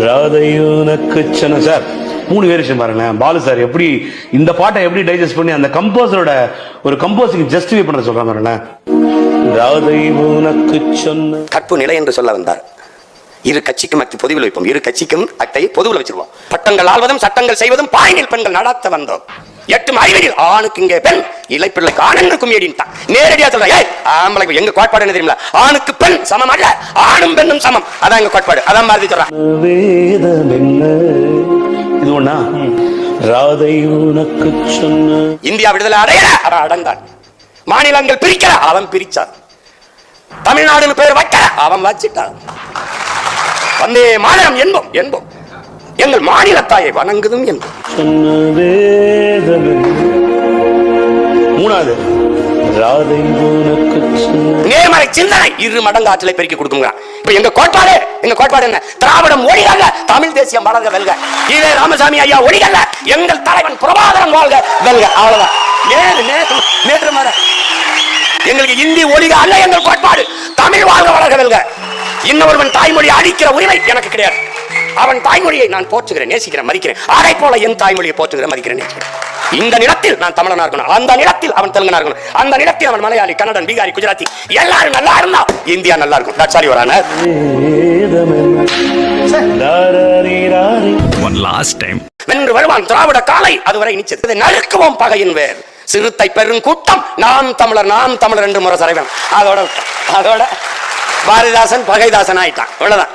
ராதை உனக்கு சொன்ன sir 3 variation பாருங்களேன். பாலு சார் எப்படி இந்த பாட்டை எப்படி டைஜஸ்ட் பண்ணி அந்த கம்போசரோட ஒரு கம்போசிங் ஜஸ்டிஃபை பண்ண சொல்றாங்க பாருங்களேன். ராதை உனக்கு சொன்ன கற்பு நிலை என்று சொல்ல வந்தார். இரு கட்சிக்கும் அக்தி பொதுவில் வைப்போம், இரு கட்சிக்கும் அக்தை பொதுவில் வச்சிருவோம். பட்டங்கள் ஆள்வதும் சட்டங்கள் செய்வதும் பாயனில் பெண்கள் நடத்த வந்தோம். 8 அறிவியல் ஆணுக்கு இங்கே பெண், இலைப்பிள்ளைக்கு ஆண் கும்மியடின் தான் நேரடியா சொல்றேன். ஆம்பளை எங்க கோட்பாடு என்ன தெரியுமா? ஆணுக்கு பெண் சமம் அல்ல, ஆணும் பெண்ணும் சமம். அதான் எங்க கோட்பாடு. அதான் பாரதி சொல்றான். இது ஒண்ணா ராதை உனக்கு சொன்ன இந்தியா விடுதலை அடைய அடந்தான். மாநிலங்கள் பிரிக்கிற அவன் பிரிச்சான். தமிழ்நாடு பேர் வைக்க அவன் வச்சிட்டான். வந்தே மாநிலம் என்போம் என்போம் எங்கள் மாநிலத்தாயை வணங்குதும் என்போம். மூணாவது ராதை உனக்கு நேர்மறை சிந்தனை 2 மடங்கு ஆற்றலை பெருக்கி கொடுக்குங்க. இப்ப எங்க கோட்பாடு என்ன? திராவிடம் ஒழிகல்ல, தமிழ் தேசியம் வளர்க வெல்க. இதே ராமசாமி ஐயா ஒழிகல்ல, எங்கள் தலைவன் பிரபாகரன் வாழ்க வெல்க. அவ்வளவுதான். நேற்று மாற எங்களுக்கு இந்தி ஒழிக அல்ல எங்கள் கோட்பாடு. தமிழ் வாழ்க வளர்க வெல்க. இன்னொருவன் தாய்மொழி அழிக்கிற உரிமை எனக்கு கிடையாது. அவன் தாய்மொழியை நான் போற்றுகிறேன், நேசிக்கிறேன், மதிக்கிறேன். அதை போல என் தாய்மொழியை போற்றுகிறேன், மதிக்கிறேன், நேசிக்கிறேன். இந்த நிலத்தில் நான் தமிழனா இருக்கணும், அந்த நிலத்தில் அவன் தெலுங்கனா இருக்கணும், அந்த நிலத்தில் அவன் மலையாளி, கன்னடன், பீகாரி, குஜராத்தி எல்லாரும் நல்லா இருந்தா இந்தியா நல்லா இருக்கும். சாரி வரான one last time வென்று வருவான் திராவிட காலை, அதுவரை நிச்சயத்தை நறுக்குவோம் பகையின் வேர். சிறுத்தை பெரும் கூட்டம் நாம் தமிழர் என்று முறை சரைவன். அதோட பாரதிதாசன் பகைதாசன் ஆயிட்டான். அவ்வளவுதான்.